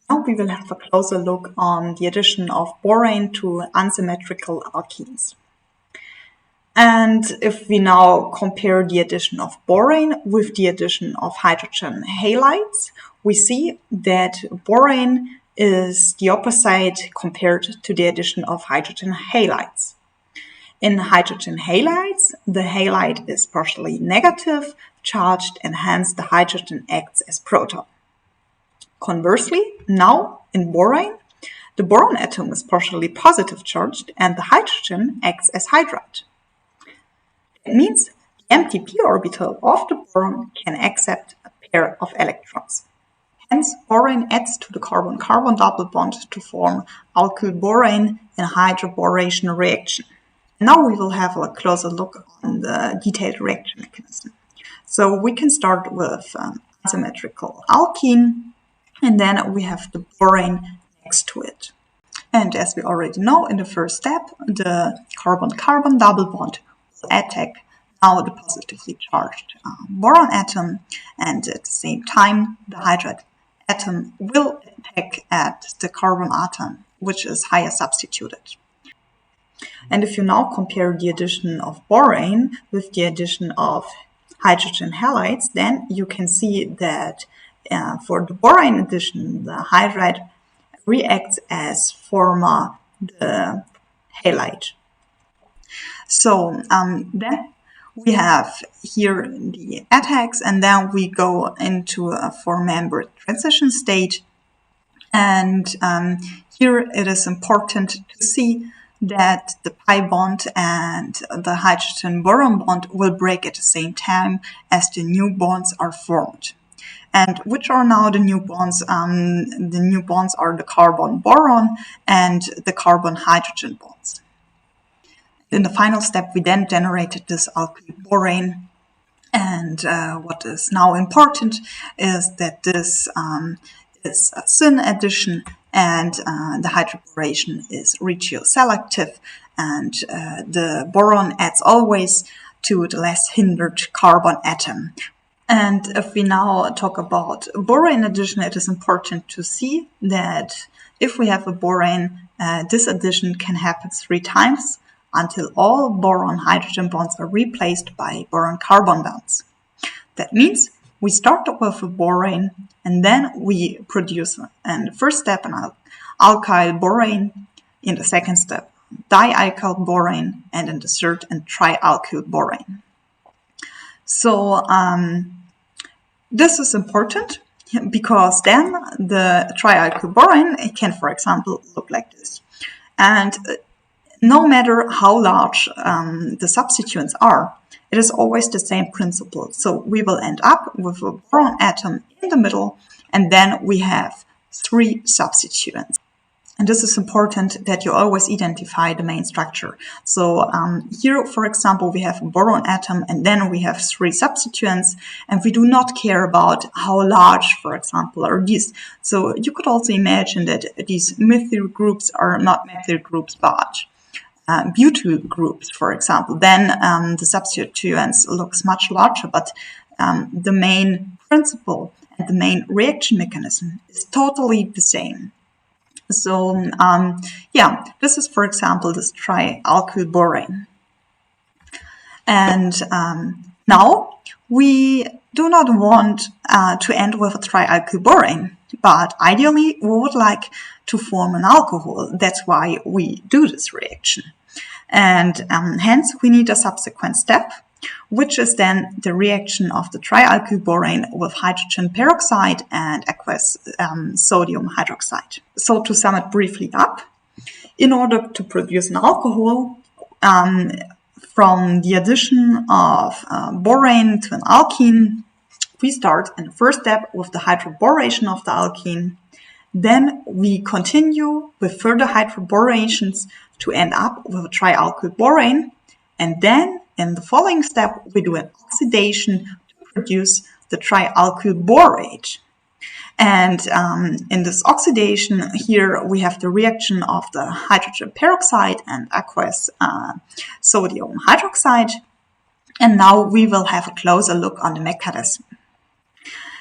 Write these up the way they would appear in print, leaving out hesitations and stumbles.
Now we will have a closer look on the addition of borane to unsymmetrical alkenes. And if we now compare the addition of borane with the addition of hydrogen halides, we see that borane is the opposite compared to the addition of hydrogen halides. In hydrogen halides, the halide is partially negative charged and hence the hydrogen acts as proton. Conversely, now in borane, the boron atom is partially positive charged and the hydrogen acts as hydride. It means the empty p orbital of the boron can accept a pair of electrons. Hence, borane adds to the carbon-carbon double bond to form alkyl borane in a hydroboration reaction. Now we will have a closer look on the detailed reaction mechanism. So we can start with unsymmetrical alkene, and then we have the borane next to it. And as we already know, in the first step, the carbon-carbon double bond will attack now the positively charged boron atom, and at the same time, the hydride atom will attack at the carbon atom, which is higher substituted. And if you now compare the addition of borane with the addition of hydrogen halides, then you can see that for the borane addition, the hydride reacts as former the halide. So then we have here the attacks, and then we go into a four-membered transition state. And here it is important to see that the pi bond and the hydrogen boron bond will break at the same time as the new bonds are formed. And which are now the new bonds? The new bonds are the carbon boron and the carbon hydrogen bonds. In the final step, we then generated this alkyl borane. And what is now important is that this is a syn addition, and the hydroboration is regioselective, and the boron adds always to the less hindered carbon atom. And if we now talk about borane addition, it is important to see that if we have a borane, this addition can happen 3 times until all boron-hydrogen bonds are replaced by boron-carbon bonds. That means we start with a borane, and then we produce in the first step an alkyl borane, in the second step dialkyl borane, and in the third and trialkyl borane. So this is important because then the trialkyl borane can, for example, look like this. And no matter how large the substituents are, it is always the same principle. So we will end up with a boron atom in the middle, and then we have 3 substituents. And this is important that you always identify the main structure. So here, for example, we have a boron atom, and then we have 3 substituents, and we do not care about how large, for example, are these. So you could also imagine that these methyl groups are not methyl groups, but butyl groups, for example. Then the substituents looks much larger, but the main principle and the main reaction mechanism is totally the same. So yeah, this is, for example, this trialkyl borane. And now we do not want to end with a trialkyl borane, but ideally we would like to form an alcohol. That's why we do this reaction. And hence we need a subsequent step, which is then the reaction of the trialkyl borane with hydrogen peroxide and aqueous sodium hydroxide. So to sum it briefly up, in order to produce an alcohol from the addition of borane to an alkene, we start in the first step with the hydroboration of the alkene. Then we continue with further hydroborations to end up with a trialkyl borane, and then in the following step, we do an oxidation to produce the trialkyl borate. And in this oxidation, here we have the reaction of the hydrogen peroxide and aqueous sodium hydroxide. And now we will have a closer look on the mechanism.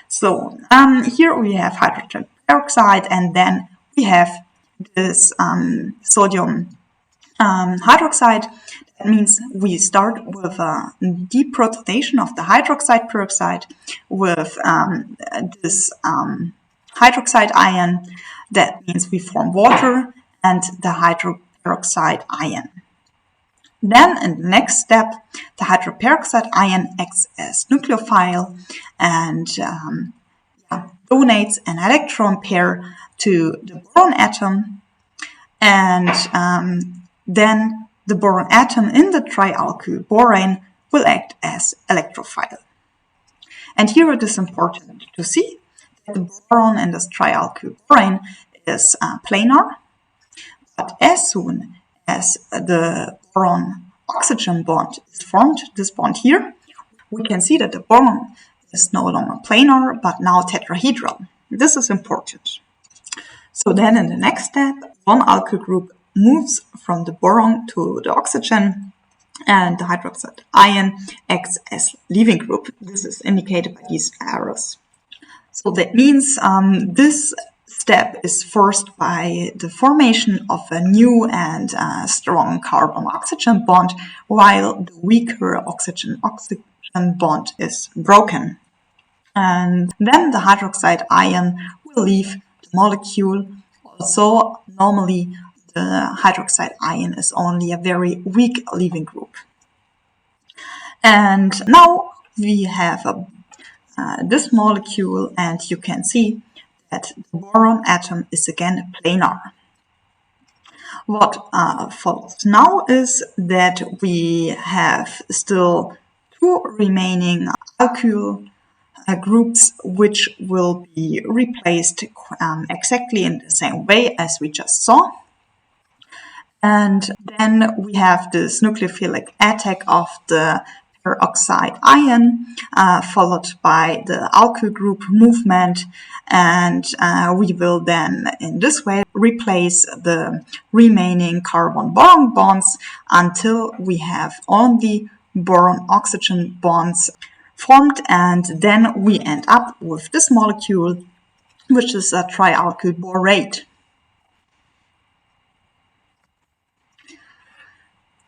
So here we have hydrogen hydroperoxide, and then we have this sodium hydroxide. That means we start with a deprotonation of the hydroxide peroxide with this hydroxide ion. That means we form water and the hydroperoxide ion. Then in the next step, the hydroperoxide ion acts as nucleophile and donates an electron pair to the boron atom, and then the boron atom in the trialkyl borane will act as electrophile. And here it is important to see that the boron in this trialkyl borane is planar, but as soon as the boron oxygen bond is formed, this bond here, we can see that the boron is no longer planar but now tetrahedral. This is important. So then in the next step, one alkyl group moves from the boron to the oxygen and the hydroxide ion acts as leaving group. This is indicated by these arrows. So that means this step is first by the formation of a new and strong carbon-oxygen bond, while the weaker oxygen-oxygen bond is broken. And then the hydroxide ion will leave the molecule. Also, normally the hydroxide ion is only a very weak leaving group. And now we have this molecule, and you can see that the boron atom is again planar. What follows now is that we have still two remaining alkyl groups which will be replaced exactly in the same way as we just saw. And then we have this nucleophilic attack of the peroxide ion, followed by the alkyl group movement, and we will then in this way replace the remaining carbon-boron bonds until we have only boron-oxygen bonds formed, and then we end up with this molecule, which is a trialkyl borate.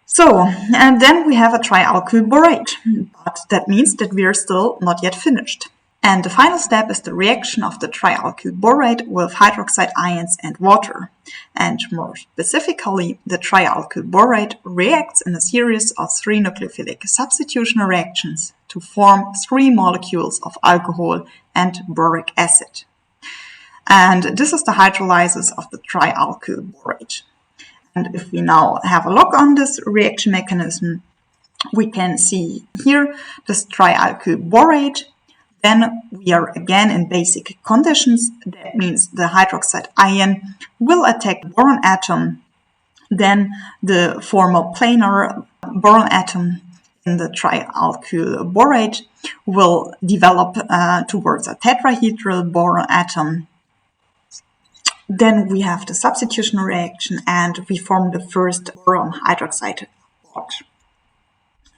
So, and then we have a trialkyl borate, but that means that we are still not yet finished. And the final step is the reaction of the trialkyl borate with hydroxide ions and water. And more specifically, the trialkyl borate reacts in a series of 3 nucleophilic substitution reactions to form 3 molecules of alcohol and boric acid. And this is the hydrolysis of the trialkyl borate. And if we now have a look on this reaction mechanism, we can see here this trialkyl borate. Then we are again in basic conditions. That means the hydroxide ion will attack the boron atom. Then the former planar boron atom in the trialkyl borate will develop towards a tetrahedral boron atom. Then we have the substitution reaction and we form the first boron hydroxide bond.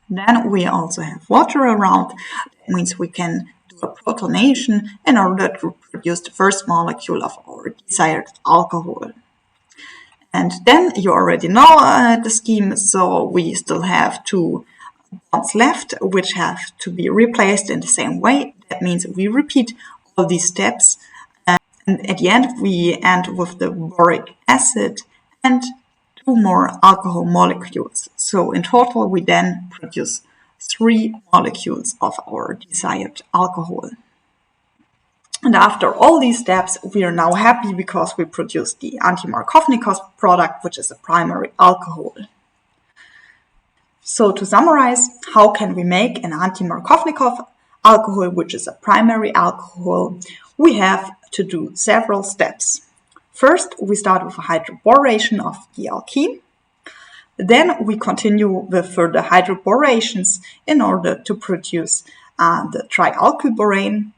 Then we also have water around. That means we can do a protonation in order to produce the first molecule of our desired alcohol. And then you already know the scheme, so we still have 2 bonds left, which have to be replaced in the same way. That means we repeat all these steps. And at the end, we end with the boric acid and 2 more alcohol molecules. So in total, we then produce 3 molecules of our desired alcohol. And after all these steps, we are now happy because we produce the anti-Markovnikov product, which is a primary alcohol. So to summarize, how can we make an anti-Markovnikov alcohol, which is a primary alcohol? We have to do several steps. First, we start with a hydroboration of the alkene. Then we continue with further hydroborations in order to produce the trialkyl borane.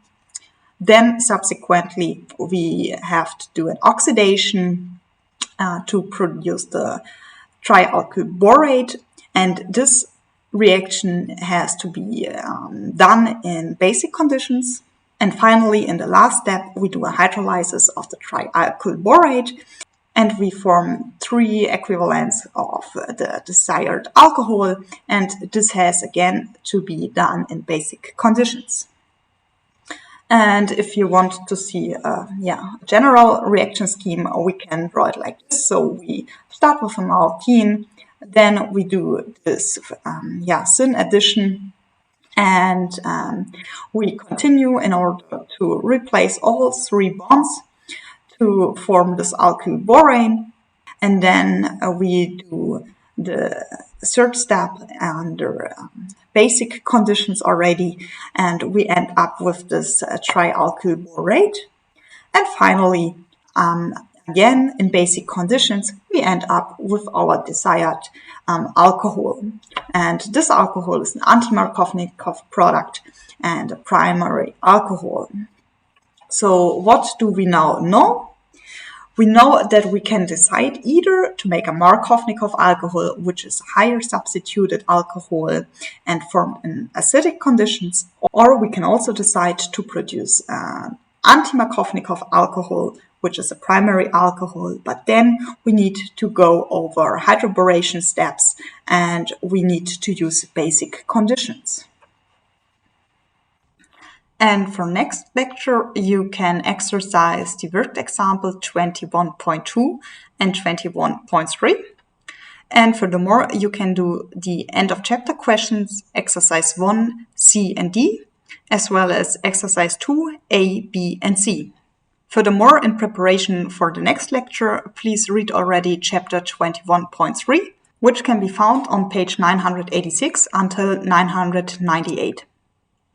Then subsequently we have to do an oxidation to produce the trialkyl borate, and this reaction has to be done in basic conditions. And finally, in the last step, we do a hydrolysis of the trialkyl borate, and we form 3 equivalents of the desired alcohol, and this has again to be done in basic conditions. And if you want to see a general reaction scheme, we can draw it like this. So we start with an alkene, then we do this syn addition, and we continue in order to replace all 3 bonds to form this alkyl borane, and then we do the third step under basic conditions already, and we end up with this trialkyl borate. And finally, again in basic conditions, we end up with our desired alcohol. And this alcohol is an anti-Markovnikov product and a primary alcohol. So what do we now know? We know that we can decide either to make a Markovnikov alcohol, which is a higher substituted alcohol and formed in acidic conditions, or we can also decide to produce an anti-Markovnikov alcohol, which is a primary alcohol, but then we need to go over hydroboration steps and we need to use basic conditions. And for next lecture, you can exercise the worked example 21.2 and 21.3. And furthermore, you can do the end of chapter questions, exercise 1, C and D, as well as exercise 2, A, B, and C. Furthermore, in preparation for the next lecture, please read already chapter 21.3, which can be found on page 986 until 998.